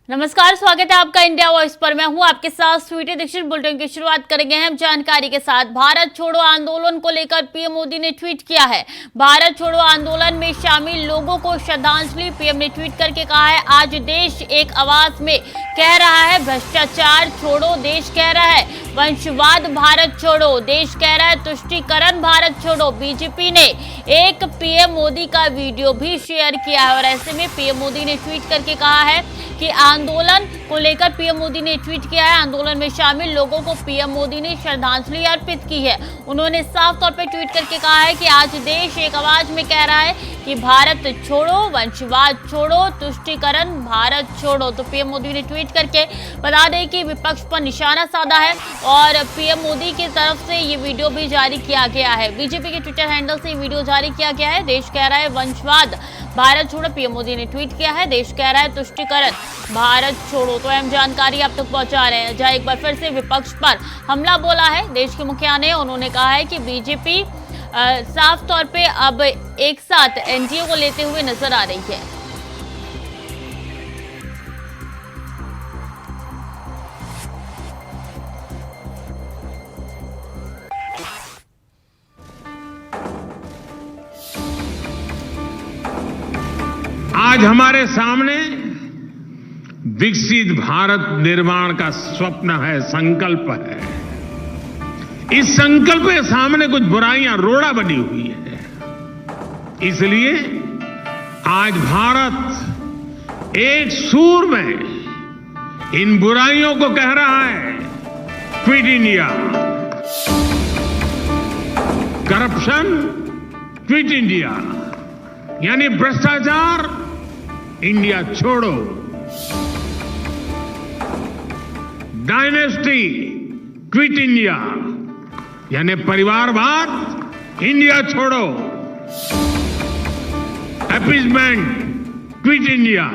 नमस्कार, स्वागत है आपका इंडिया वॉइस पर। मैं हूं आपके साथ स्वीटी दीक्षित। बुलेटिन की शुरुआत करेंगे हम जानकारी के साथ। भारत छोड़ो आंदोलन को लेकर पीएम मोदी ने ट्वीट किया है। भारत छोड़ो आंदोलन में शामिल लोगों को श्रद्धांजलि। पीएम ने ट्वीट करके कहा है, आज देश एक आवाज में कह रहा है, भ्रष्टाचार छोड़ो देश कह रहा है, वंशवाद भारत छोड़ो देश कह रहा है, तुष्टीकरण भारत छोड़ो। बीजेपी ने एक पीएम मोदी का वीडियो भी शेयर किया है और ऐसे में पीएम मोदी ने ट्वीट करके कहा है कि आंदोलन को लेकर पीएम मोदी ने ट्वीट किया है। आंदोलन में शामिल लोगों को पीएम मोदी ने श्रद्धांजलि अर्पित की है। उन्होंने साफ तौर पर ट्वीट करके कहा है कि आज देश एक आवाज में कह रहा है कि भारत छोड़ो, वंशवाद छोड़ो, तुष्टीकरण भारत छोड़ो। तो पीएम मोदी ने ट्वीट करके बता दें कि विपक्ष पर निशाना साधा है और पीएम मोदी की तरफ से ये वीडियो भी जारी किया गया है। बीजेपी के ट्विटर हैंडल से ये वीडियो जारी किया गया है। देश कह रहा है वंशवाद भारत छोड़ो, पीएम मोदी ने ट्वीट किया है। देश कह रहा है तुष्टीकरण भारत छोड़ो। तो अहम जानकारी आप तक पहुंचा रहे हैं, जहां एक बार फिर से विपक्ष पर हमला बोला है देश के मुखिया ने। उन्होंने कहा है कि बीजेपी साफ तौर पे अब एक साथ एनडीए को लेते हुए नजर आ रही है। आज हमारे सामने विकसित भारत निर्माण का स्वप्न है, संकल्प है। इस संकल्प के सामने कुछ बुराइयां रोड़ा बनी हुई है। इसलिए आज भारत एक सूर में इन बुराइयों को कह रहा है, quit India. Corruption, quit India, यानी भ्रष्टाचार, इंडिया छोड़ो। डायनेस्टी, क्विट इंडिया, यानी परिवारवाद, इंडिया छोड़ो। अपीजमेंट, क्विट इंडिया,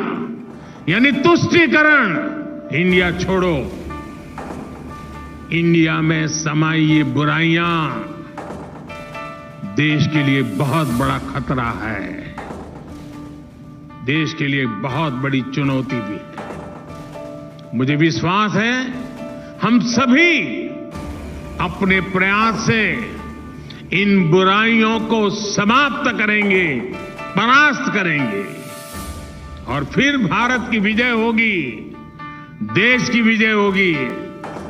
यानी तुष्टीकरण, इंडिया छोड़ो। इंडिया में समाई ये बुराइयां देश के लिए बहुत बड़ा खतरा है, देश के लिए बहुत बड़ी चुनौती भी है। मुझे विश्वास है हम सभी अपने प्रयास से इन बुराइयों को समाप्त करेंगे, परास्त करेंगे और फिर भारत की विजय होगी, देश की विजय होगी,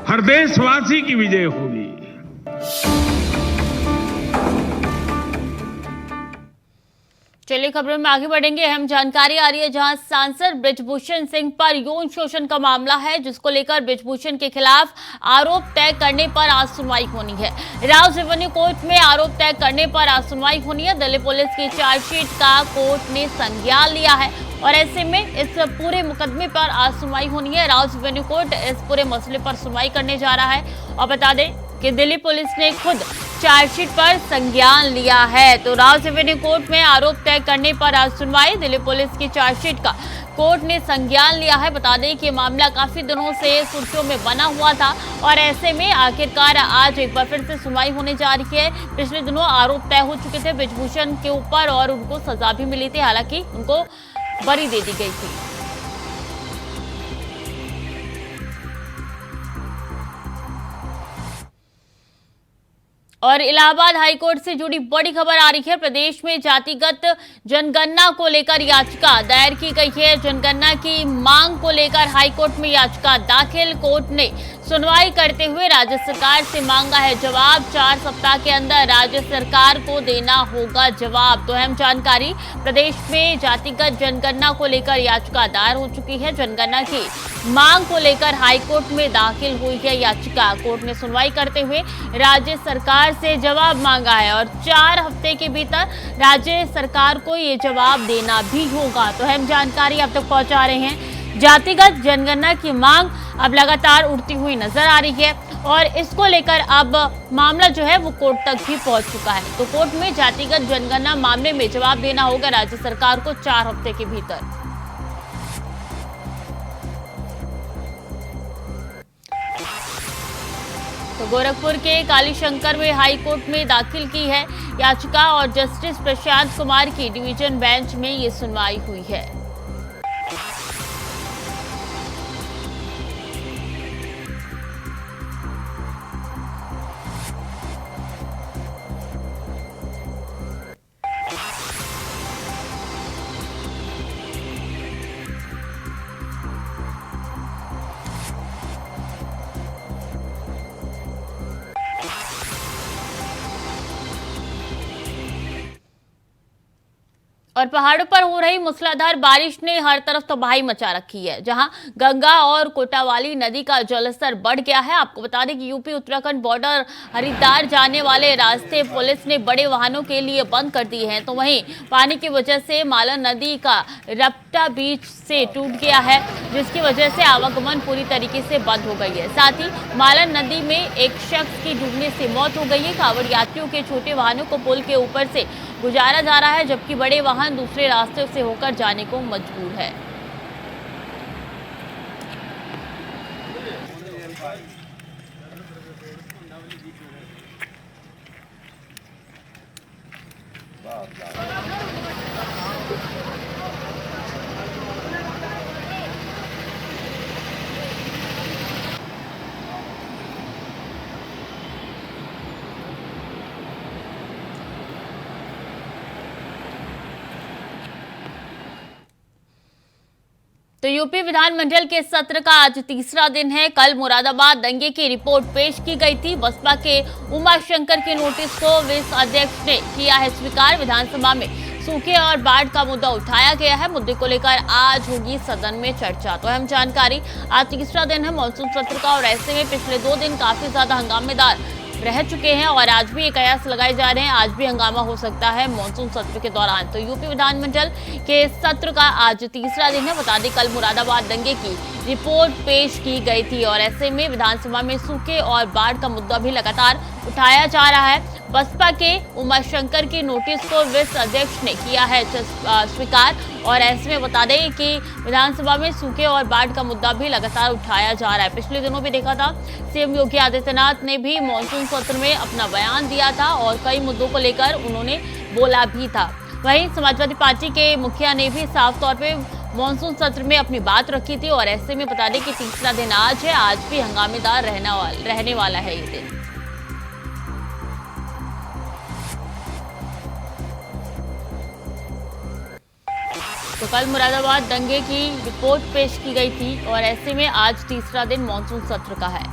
हर देशवासी की विजय होगी। चलिए खबरों में आगे बढ़ेंगे। अहम जानकारी आ रही है, जहां सांसद बृजभूषण सिंह पर यौन शोषण का मामला है, जिसको लेकर बृजभूषण के खिलाफ आरोप तय करने पर आज सुनवाई होनी है। राउस रेवेन्यू कोर्ट में आरोप तय करने पर आज सुनवाई होनी है। दिल्ली पुलिस की चार्जशीट का कोर्ट ने संज्ञान लिया है और ऐसे में इस पूरे मुकदमे पर आज सुनवाई होनी है। राउस रेवेन्यू कोर्ट इस पूरे मसले पर सुनवाई करने जा रहा है और बता दें कि दिल्ली पुलिस ने खुद चार्जशीट पर संज्ञान लिया है। तो राउस रेवेन्यू कोर्ट में आरोप तय करने पर आज सुनवाई। दिल्ली पुलिस की चार्जशीट का कोर्ट ने संज्ञान लिया है। बता दें कि मामला काफी दिनों से सुर्खियों में बना हुआ था और ऐसे में आखिरकार आज एक बार फिर से सुनवाई होने जा रही है। पिछले दिनों आरोप तय हो चुके थे बृजभूषण के ऊपर और उनको सजा भी मिली थी, हालांकि उनको बरी दे दी गई थी। और इलाहाबाद हाईकोर्ट से जुड़ी बड़ी खबर आ रही है। प्रदेश में जातिगत जनगणना को लेकर याचिका दायर की गई है। जनगणना की मांग को लेकर हाईकोर्ट में याचिका दाखिल। कोर्ट ने सुनवाई करते हुए राज्य सरकार से मांगा है जवाब। 4 सप्ताह के अंदर राज्य सरकार को देना होगा जवाब। तो अहम जानकारी, प्रदेश में जातिगत जनगणना को लेकर याचिका दायर हो चुकी है। जनगणना की मांग को लेकर हाईकोर्ट में दाखिल हुई है याचिका। कोर्ट ने सुनवाई करते हुए राज्य सरकार से जवाब मांगा है और 4 हफ्ते के भीतर राज्य सरकार को ये जवाब देना भी होगा। तो अहम जानकारी आप तक पहुंचा रहे हैं। जातिगत जनगणना की मांग अब लगातार उठती हुई नजर आ रही है और इसको लेकर अब मामला जो है वो कोर्ट तक भी पहुंच चुका है। तो कोर्ट में जातिगत जनगणना मामले में जवाब देना होगा राज्य सरकार को 4 हफ्ते के भीतर। तो गोरखपुर के कालीशंकर में हाई कोर्ट में दाखिल की है याचिका और जस्टिस प्रशांत कुमार की डिवीजन बेंच में ये सुनवाई हुई है। और पहाड़ों पर हो रही मूसलाधार बारिश ने हर तरफ तबाही मचा रखी है, जहां गंगा और कोटावाली नदी का जलस्तर बढ़ गया है। आपको बता दें कि यूपी उत्तराखंड बॉर्डर हरिद्वार जाने वाले रास्ते पुलिस ने बड़े वाहनों के लिए बंद कर दिए हैं, तो वहीं पानी की वजह से मालन नदी का रपटा बीच से टूट गया है, जिसकी वजह से आवागमन पूरी तरीके से बंद हो गई है। साथ ही मालन नदी में एक शख्स की डूबने से मौत हो गई है। कांवड़ यात्रियों के छोटे वाहनों को पुल के ऊपर से गुजारा जा रहा है, जबकि बड़े वाहन दूसरे रास्ते से होकर जाने को मजबूर है। तो यूपी विधानमंडल के सत्र का आज तीसरा दिन है। कल मुरादाबाद दंगे की रिपोर्ट पेश की गई थी। बसपा के उमाशंकर के नोटिस को विस अध्यक्ष ने किया है स्वीकार। विधानसभा में सूखे और बाढ़ का मुद्दा उठाया गया है। मुद्दे को लेकर आज होगी सदन में चर्चा। तो अहम जानकारी, आज तीसरा दिन है मॉनसून सत्र का और ऐसे में पिछले 2 दिन काफी ज्यादा हंगामेदार रह चुके हैं और आज भी कयास लगाए जा रहे हैं, आज भी हंगामा हो सकता है मॉनसून सत्र के दौरान। तो यूपी विधानमंडल के सत्र का आज तीसरा दिन है। बता दें कल मुरादाबाद दंगे की रिपोर्ट पेश की गई थी और ऐसे में विधानसभा में सूखे और बाढ़ का मुद्दा भी लगातार उठाया जा रहा है। बसपा के उमाशंकर की नोटिस को विस अध्यक्ष ने किया है स्वीकार और ऐसे में बता दें कि विधानसभा में सूखे और बाढ़ का मुद्दा भी लगातार उठाया जा रहा है। पिछले दिनों भी देखा था सीएम योगी आदित्यनाथ ने भी मॉनसून सत्र में अपना बयान दिया था और कई मुद्दों को लेकर उन्होंने बोला भी था। वहीं समाजवादी पार्टी के मुखिया ने भी साफ तौर पे मॉनसून सत्र में अपनी बात रखी थी और ऐसे में बता दें कि तीसरा दिन आज है, आज भी हंगामेदार रहने वाला है ये दिन। तो कल मुरादाबाद दंगे की रिपोर्ट पेश की गई थी और ऐसे में आज तीसरा दिन मॉनसून सत्र का है।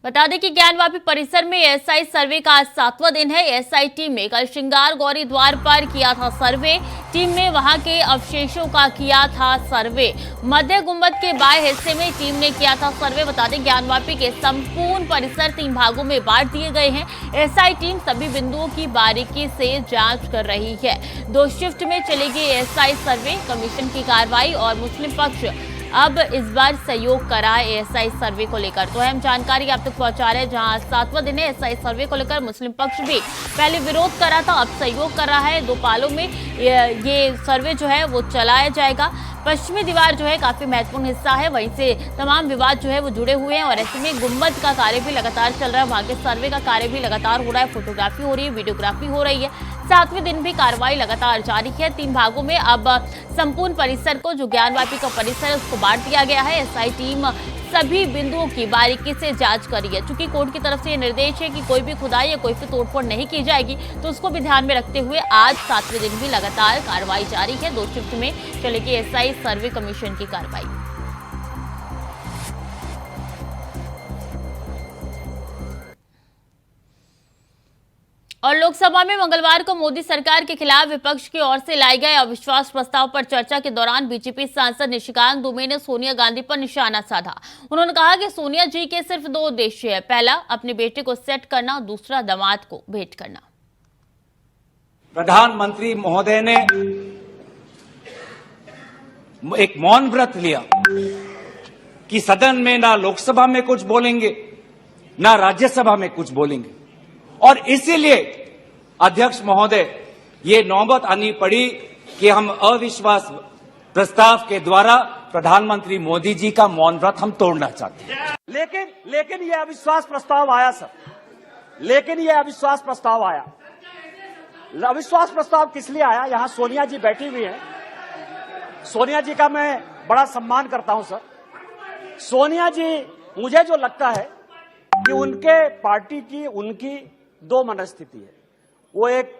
बता दें कि ज्ञानवापी परिसर में एएसआई सर्वे का आज 7वां दिन है। एएसआई टीम ने कल श्रृंगार गौरी द्वार पर किया था सर्वे। टीम ने वहां के अवशेषों का किया था सर्वे। मध्य गुंबद के बाएं हिस्से में टीम ने किया था सर्वे। बता दें ज्ञानवापी के संपूर्ण परिसर 3 भागों में बांट दिए गए हैं। एएसआई टीम सभी बिंदुओं की बारीकी से जांच कर रही है। 2 शिफ्ट में चलेगी एएसआई सर्वे। कमीशन की कार्रवाई और मुस्लिम पक्ष अब इस बार सहयोग करा एएसआई सर्वे को लेकर। तो अहम जानकारी आप तक पहुंचा रहे हैं, जहां 7वां दिन है एएसआई सर्वे को लेकर मुस्लिम पक्ष भी पहले विरोध करा था, अब सहयोग कर रहा है। 2 पालों में ये सर्वे जो है वो चलाया जाएगा। पश्चिमी दीवार जो है काफी महत्वपूर्ण हिस्सा है, वहीं से तमाम विवाद जो है वो जुड़े हुए हैं और ऐसे में गुंबद का कार्य भी लगातार चल रहा है, वहां के सर्वे का कार्य भी लगातार हो रहा है, फोटोग्राफी हो रही है, वीडियोग्राफी हो रही है। 7वें दिन भी कार्रवाई लगातार जारी है। 3 भागों में अब संपूर्ण परिसर को, जो ज्ञानवापी का परिसर है, उसको बांट दिया गया है। एसआई टीम सभी बिंदुओं की बारीकी से जांच करी है। चूंकि कोर्ट की तरफ से ये निर्देश है कि कोई भी खुदाई या कोई भी तोड़फोड़ नहीं की जाएगी, तो उसको भी ध्यान में रखते हुए आज 7वें दिन भी लगातार कार्रवाई जारी है। 2 शिफ्ट में चलेगी एसआई सर्वे कमीशन की कार्रवाई। और लोकसभा में मंगलवार को मोदी सरकार के खिलाफ विपक्ष की ओर से लाए गए अविश्वास प्रस्ताव पर चर्चा के दौरान बीजेपी सांसद निशिकांत दुबे ने सोनिया गांधी पर निशाना साधा। उन्होंने कहा कि सोनिया जी के सिर्फ 2 उद्देश्य है, पहला अपने बेटे को सेट करना, दूसरा दामाद को भेंट करना। प्रधानमंत्री महोदय ने एक मौन व्रत लिया कि सदन में ना लोकसभा में कुछ बोलेंगे ना राज्यसभा में कुछ बोलेंगे, और इसीलिए अध्यक्ष महोदय ये नौबत आनी पड़ी कि हम अविश्वास प्रस्ताव के द्वारा प्रधानमंत्री मोदी जी का मौन व्रत हम तोड़ना चाहते हैं। लेकिन ये अविश्वास प्रस्ताव आया सर, लेकिन ये अविश्वास प्रस्ताव आया। अविश्वास प्रस्ताव किस लिए आया? यहां सोनिया जी बैठी हुई हैं। सोनिया जी का मैं बड़ा सम्मान करता हूं सर। सोनिया जी, मुझे जो लगता है कि उनके पार्टी की उनकी 2 मनस्थिति है। वो एक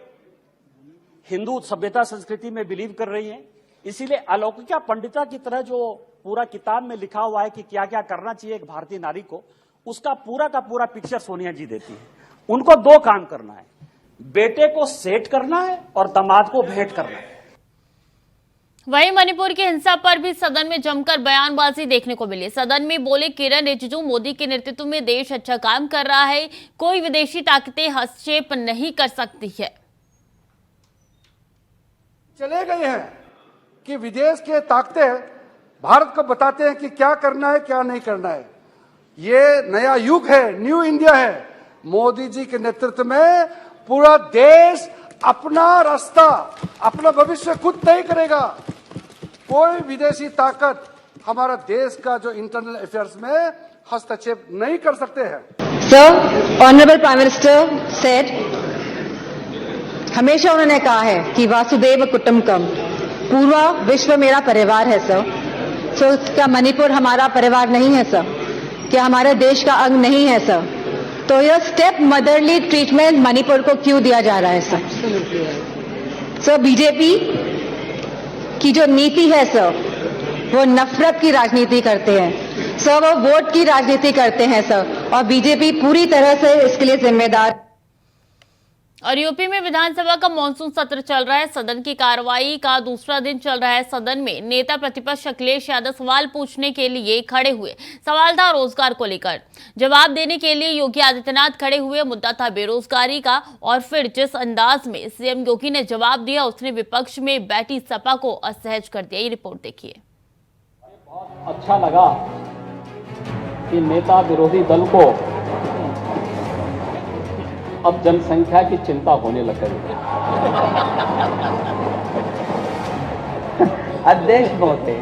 हिंदू सभ्यता संस्कृति में बिलीव कर रही हैं, इसीलिए अलौकिका पंडिता की तरह जो पूरा किताब में लिखा हुआ है कि क्या क्या करना चाहिए एक भारतीय नारी को, उसका पूरा का पूरा पिक्चर सोनिया जी देती है। उनको 2 काम करना है। बेटे को सेट करना है और दामाद को भेंट करना है। वहीं मणिपुर की हिंसा पर भी सदन में जमकर बयानबाजी देखने को मिली। सदन में बोले किरण रिजिजू, मोदी के नेतृत्व में देश अच्छा काम कर रहा है, कोई विदेशी ताकतें हस्तक्षेप नहीं कर सकती है। चले गए हैं कि विदेश के ताकतें भारत को बताते हैं कि क्या करना है क्या नहीं करना है। ये नया युग है, न्यू इंडिया है। मोदी जी के नेतृत्व में पूरा देश अपना रास्ता, अपना भविष्य खुद तय करेगा। कोई विदेशी ताकत हमारा देश का जो इंटरनल अफेयर्स में हस्तक्षेप नहीं कर सकते हैं। Sir, honourable prime minister said, हमेशा उन्होंने कहा है कि वासुदेव कुटुंबकम, पूरा विश्व मेरा परिवार है सर। सो क्या मणिपुर हमारा परिवार नहीं है सर? क्या हमारे देश का अंग नहीं है सर? तो यह स्टेप मदरली ट्रीटमेंट मणिपुर को क्यों दिया जा रहा है सर? सर, बीजेपी की जो नीति है सर, वो नफरत की राजनीति करते हैं सर, वो वोट की राजनीति करते हैं सर, और बीजेपी पूरी तरह से इसके लिए जिम्मेदार। और यूपी में विधानसभा का मॉनसून सत्र चल रहा है। सदन की कार्रवाई का दूसरा दिन चल रहा है। सदन में नेता प्रतिपक्ष अखिलेश यादव सवाल पूछने के लिए खड़े हुए। सवाल था रोजगार को लेकर, जवाब देने के लिए योगी आदित्यनाथ खड़े हुए। मुद्दा था बेरोजगारी का, और फिर जिस अंदाज में सीएम योगी ने जवाब दिया, उसने विपक्ष में बैठी सपा को असहज कर दिया। ये रिपोर्ट देखिए। बहुत अच्छा लगा कि नेता विरोधी दल को अब जनसंख्या की चिंता होने लग गई। अध्यक्ष होते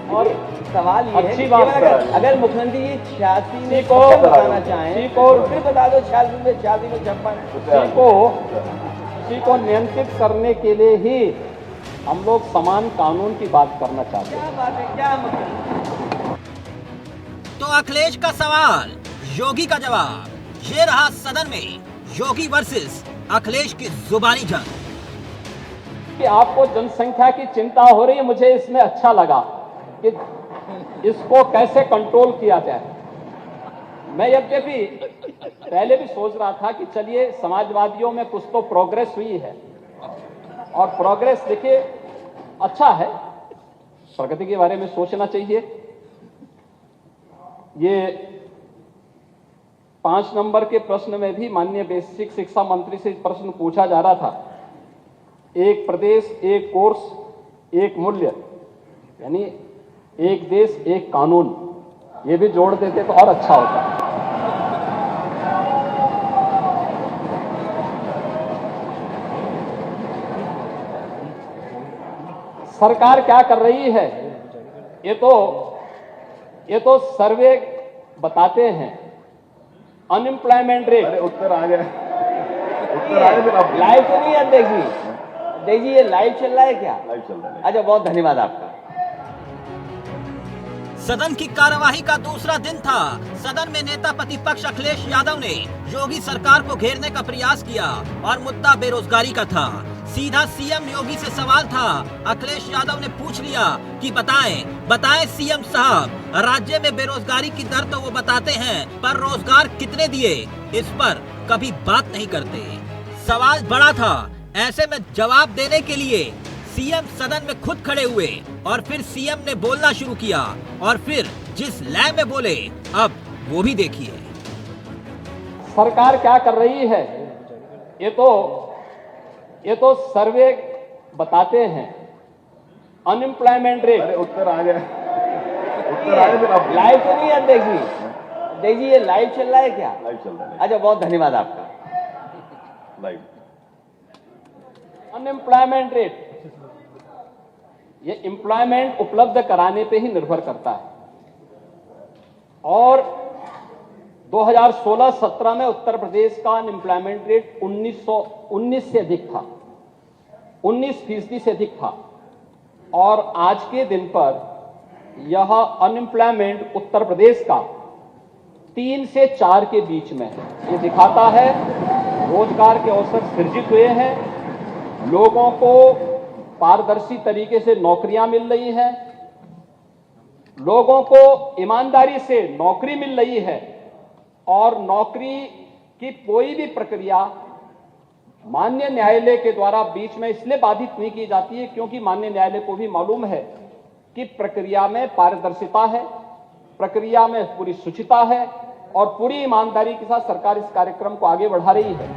और सवाल ये अच्छी है बात कि अगर मुख्यमंत्री जी 86 में को बताना चाहें तो फिर बता दो 86 में 56 को नियंत्रित करने के लिए ही हम लोग समान कानून की बात करना चाहते हैं। क्या बात है, क्या तो अखिलेश का सवाल, योगी का जवाब, ये रहा सदन में योगी वर्सेस अखिलेश की जुबानी जंग। कि आपको जनसंख्या की चिंता हो रही है, मुझे इसमें अच्छा लगा कि इसको कैसे कंट्रोल किया जाए। मैं यद्यपि पहले भी सोच रहा था कि चलिए समाजवादियों में कुछ तो प्रोग्रेस हुई है, और प्रोग्रेस देखिए अच्छा है, प्रगति के बारे में सोचना चाहिए। ये 5 नंबर के प्रश्न में भी माननीय बेसिक शिक्षा मंत्री से प्रश्न पूछा जा रहा था, एक प्रदेश एक कोर्स एक मूल्य, यानी एक देश एक कानून, ये भी जोड़ देते तो और अच्छा होता। सरकार क्या कर रही है, ये तो सर्वे बताते हैं। अनएम्प्लॉयमेंट रेट, उत्तर आ गया, लाइव तो नहीं है अध्यक्ष जी, ये लाइव चल रहा है क्या? लाइव चल रहा है। अच्छा, बहुत धन्यवाद आपका। सदन की कार्यवाही का दूसरा दिन था। सदन में नेता प्रतिपक्ष अखिलेश यादव ने योगी सरकार को घेरने का प्रयास किया और मुद्दा बेरोजगारी का था। सीधा सीएम योगी से सवाल था। अखिलेश यादव ने पूछ लिया कि बताएं सीएम साहब, राज्य में बेरोजगारी की दर तो वो बताते हैं, पर रोजगार कितने दिए, इस पर कभी बात नहीं करते। सवाल बड़ा था, ऐसे में जवाब देने के लिए सीएम सदन में खुद खड़े हुए और फिर सीएम ने बोलना शुरू किया, और फिर जिस लय में बोले, अब वो भी देखिए। सरकार क्या कर रही है, ये तो सर्वे बताते हैं। अनएम्प्लॉयमेंट रेट, उत्तर आ गया, लाइव तो नहीं है अध्यक्ष जी, ये लाइव चल रहा है क्या? लाइव चल रहा है। अच्छा, बहुत धन्यवाद आपका। लाइव अनएम्प्लॉयमेंट रेट, ये एम्प्लॉयमेंट उपलब्ध कराने पे ही निर्भर करता है, और 2016-17 में उत्तर प्रदेश का अनएम्प्लॉयमेंट रेट 19 से अधिक था, 19% से अधिक था, और आज के दिन पर यह अनएम्प्लॉयमेंट उत्तर प्रदेश का 3 से 4 के बीच में है। ये दिखाता है रोजगार के अवसर सृजित हुए हैं, लोगों को पारदर्शी तरीके से नौकरियां मिल रही हैं, लोगों को ईमानदारी से नौकरी मिल रही है, और नौकरी की कोई भी प्रक्रिया माननीय न्यायालय के द्वारा बीच में इसलिए बाधित नहीं की जाती है क्योंकि माननीय न्यायालय को भी मालूम है कि प्रक्रिया में पारदर्शिता है, प्रक्रिया में पूरी शुचिता है और पूरी ईमानदारी के साथ सरकार इस कार्यक्रम को आगे बढ़ा रही है।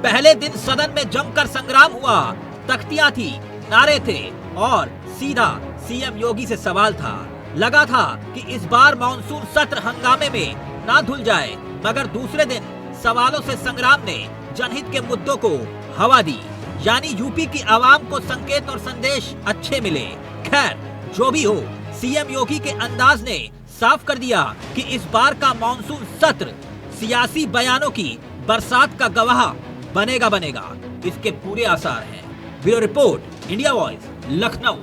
पहले दिन सदन में जमकर संग्राम हुआ, तख्तियां थी, नारे थे और सीधा सीएम योगी से सवाल था। लगा था कि इस बार मॉनसून सत्र हंगामे में ना धुल जाए, मगर दूसरे दिन सवालों से संग्राम ने जनहित के मुद्दों को हवा दी, यानी यूपी की आवाम को संकेत और संदेश अच्छे मिले। खैर जो भी हो, सीएम योगी के अंदाज ने साफ कर दिया कि इस बार का मॉनसून सत्र सियासी बयानों की बरसात का गवाह बनेगा। इसके पूरे आसार हैं। Bureau report, India voice, Lucknow.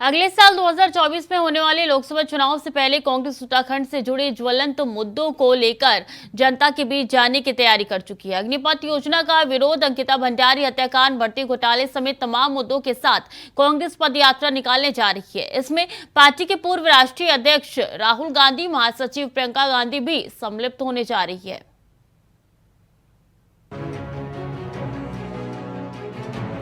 अगले साल 2024 में होने वाले लोकसभा चुनाव से पहले कांग्रेस उत्तराखंड से जुड़े ज्वलंत मुद्दों को लेकर जनता के बीच जाने की तैयारी कर चुकी है। अग्निपथ योजना का विरोध, अंकिता भंडारी हत्याकांड, भर्ती घोटाले समेत तमाम मुद्दों के साथ कांग्रेस पदयात्रा निकालने जा रही है। इसमें पार्टी के पूर्व राष्ट्रीय अध्यक्ष राहुल गांधी, महासचिव प्रियंका गांधी भी सम्मिलित होने जा रही है।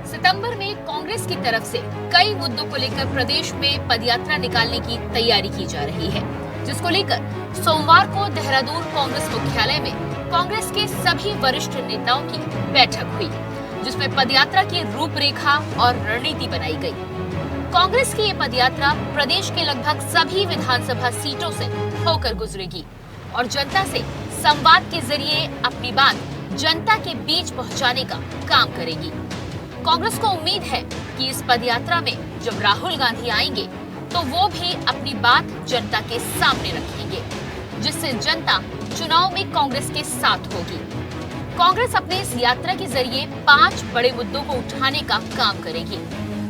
सितंबर में कांग्रेस की तरफ से कई मुद्दों को लेकर प्रदेश में पदयात्रा निकालने की तैयारी की जा रही है, जिसको लेकर सोमवार को देहरादून कांग्रेस मुख्यालय में कांग्रेस के सभी वरिष्ठ नेताओं की बैठक हुई, जिसमें पदयात्रा की रूपरेखा और रणनीति बनाई गई। कांग्रेस की ये पदयात्रा प्रदेश के लगभग सभी विधानसभा सीटों से होकर गुजरेगी और जनता से संवाद के जरिए अपनी बात जनता के बीच पहुंचाने का काम करेगी। कांग्रेस को उम्मीद है कि इस पदयात्रा में जब राहुल गांधी आएंगे तो वो भी अपनी बात जनता के सामने रखेंगे, जिससे जनता चुनाव में कांग्रेस के साथ होगी। कांग्रेस अपने इस यात्रा के जरिए 5 बड़े मुद्दों को उठाने का काम करेगी,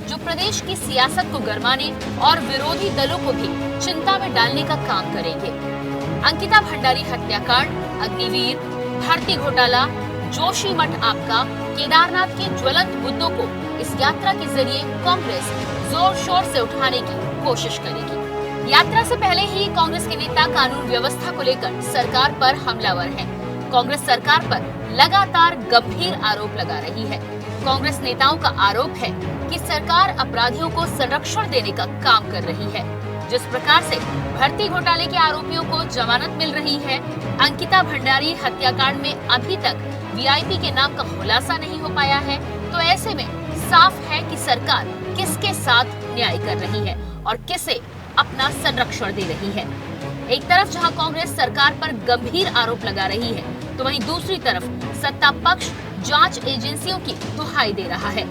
जो प्रदेश की सियासत को गरमाने और विरोधी दलों को भी चिंता में डालने का काम करेंगे। अंकिता भंडारी हत्याकांड, अग्निवीर, भर्ती घोटाला, जोशीमठ आपका, केदारनाथ के ज्वलंत मुद्दों को इस यात्रा के जरिए कांग्रेस जोर शोर से उठाने की कोशिश करेगी। यात्रा से पहले ही कांग्रेस के नेता कानून व्यवस्था को लेकर सरकार पर हमलावर हैं। कांग्रेस सरकार पर लगातार गंभीर आरोप लगा रही है। कांग्रेस नेताओं का आरोप है कि सरकार अपराधियों को संरक्षण देने का काम कर रही है। जिस प्रकार से भर्ती घोटाले के आरोपियों को जमानत मिल रही है, अंकिता भंडारी हत्याकांड में अभी तक वीआईपी के नाम का खुलासा नहीं हो पाया है, तो ऐसे में साफ है कि सरकार किसके साथ न्याय कर रही है और किसे अपना संरक्षण दे रही है। एक तरफ जहां कांग्रेस सरकार पर गंभीर आरोप लगा रही है, तो वहीं दूसरी तरफ सत्ता पक्ष जांच एजेंसियों की दुहाई दे रहा है।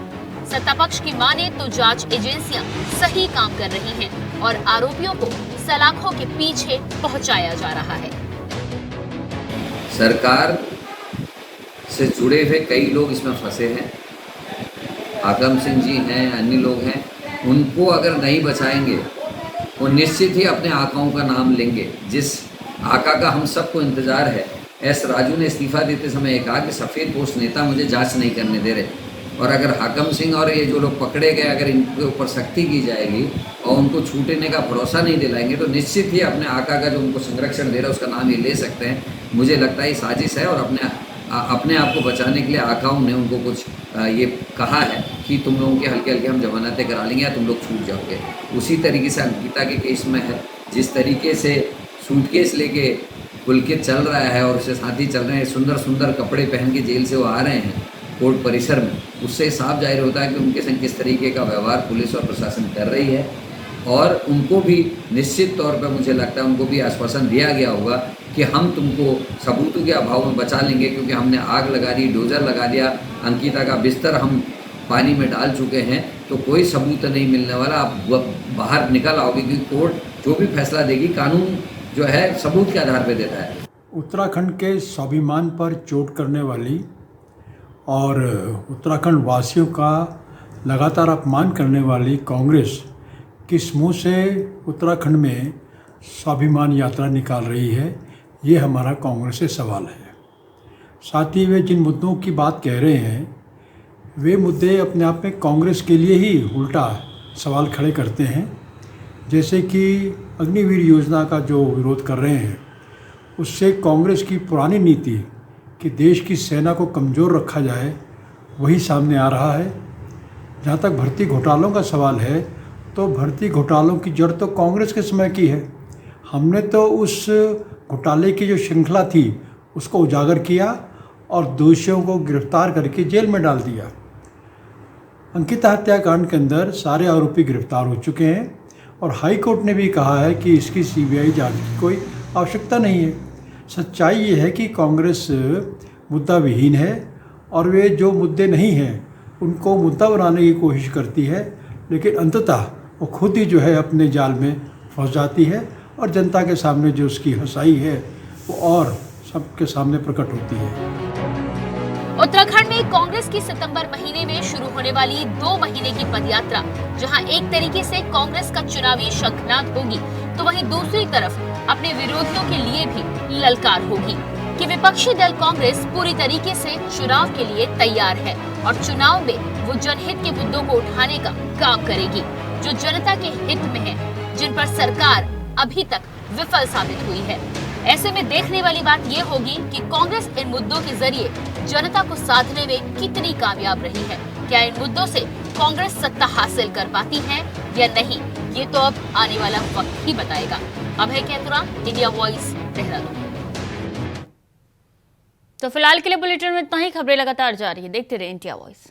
सत्ता पक्ष की माने तो जांच एजेंसियां सही काम कर रही हैं और आरोपियों को सलाखों के पीछे पहुंचाया जा रहा है। सरकार से जुड़े हुए कई लोग इसमें फंसे हैं। हाकम सिंह जी हैं, अन्य लोग हैं, उनको अगर नहीं बचाएंगे वो निश्चित ही अपने आकाओं का नाम लेंगे। जिस आका का हम सबको इंतजार है, एस राजू ने इस्तीफा देते समय कहा कि सफ़ेद पोस्ट नेता मुझे जांच नहीं करने दे रहे, और अगर हाकम सिंह और ये जो लोग पकड़े गए अगर इनके ऊपर सख्ती की जाएगी और उनको छूटने का भरोसा नहीं दिलाएंगे तो निश्चित ही अपने आका का जो उनको संरक्षण दे रहा है उसका नाम ये ले सकते हैं। मुझे लगता है ये साजिश है और अपने आप को बचाने के लिए आकाओं ने उनको कुछ ये कहा है कि तुम लोगों के हल्के हल्के हम जमानतें करा लेंगे या तुम लोग छूट जाओगे। उसी तरीके से अंकिता के केस में है, जिस तरीके से सूटकेस लेके पुलकित चल रहा है और उसके साथ ही चल रहे हैं, सुंदर सुंदर कपड़े पहन के जेल से वो आ रहे हैं कोर्ट परिसर में, उससे साफ जाहिर होता है कि उनके संग किस तरीके का व्यवहार पुलिस और प्रशासन कर रही है। और उनको भी निश्चित तौर पर मुझे लगता है उनको भी आश्वासन दिया गया होगा कि हम तुमको सबूतों के अभाव में बचा लेंगे, क्योंकि हमने आग लगा दी, डोजर लगा दिया, अंकिता का बिस्तर हम पानी में डाल चुके हैं, तो कोई सबूत नहीं मिलने वाला। आप बाहर निकल आओगे क्योंकि कोर्ट जो भी फैसला देगी कानून जो है सबूत के आधार पर देता है। उत्तराखंड के स्वाभिमान पर चोट करने वाली और उत्तराखंड वासियों का लगातार अपमान करने वाली कांग्रेस किस मुँह से उत्तराखंड में स्वाभिमान यात्रा निकाल रही है, ये हमारा कांग्रेस से सवाल है। साथ ही वे जिन मुद्दों की बात कह रहे हैं वे मुद्दे अपने आप में कांग्रेस के लिए ही उल्टा सवाल खड़े करते हैं। जैसे कि अग्निवीर योजना का जो विरोध कर रहे हैं, उससे कांग्रेस की पुरानी नीति कि देश की सेना को कमज़ोर रखा जाए वही सामने आ रहा है। जहाँ तक भर्ती घोटालों का सवाल है तो भर्ती घोटालों की जड़ तो कांग्रेस के समय की है। हमने तो उस घोटाले की जो श्रृंखला थी उसको उजागर किया और दोषियों को गिरफ्तार करके जेल में डाल दिया। अंकिता हत्याकांड के अंदर सारे आरोपी गिरफ्तार हो चुके हैं और हाई कोर्ट ने भी कहा है कि इसकी सीबीआई जांच की कोई आवश्यकता नहीं है। सच्चाई ये है कि कांग्रेस मुद्दा विहीन है और वे जो मुद्दे नहीं हैं उनको मुद्दा बनाने की कोशिश करती है, लेकिन अंततः वो खुद ही जो है अपने जाल में फंस जाती है और जनता के सामने जो उसकी हंसाई है वो और सबके सामने प्रकट होती है। उत्तराखंड में कांग्रेस की सितंबर महीने में शुरू होने वाली 2 महीने की पदयात्रा जहां एक तरीके से कांग्रेस का चुनावी शंखनाद होगी, तो वहीं दूसरी तरफ अपने विरोधियों के लिए भी ललकार होगी कि विपक्षी दल कांग्रेस पूरी तरीके से चुनाव के लिए तैयार है और चुनाव में वो जनहित के मुद्दों को उठाने का काम करेगी जो जनता के हित में है, जिन पर सरकार अभी तक विफल साबित हुई है। ऐसे में देखने वाली बात ये होगी कि कांग्रेस इन मुद्दों के जरिए जनता को साधने में कितनी कामयाब रही है। क्या इन मुद्दों से कांग्रेस सत्ता हासिल कर पाती है या नहीं, ये तो अब आने वाला वक्त ही बताएगा। अभय कैतुरा, इंडिया वॉइस, देहरादून। तो फिलहाल के लिए बुलेटिन में इतना ही। खबरें लगातार जारी है, देखते रहे इंडिया वॉइस।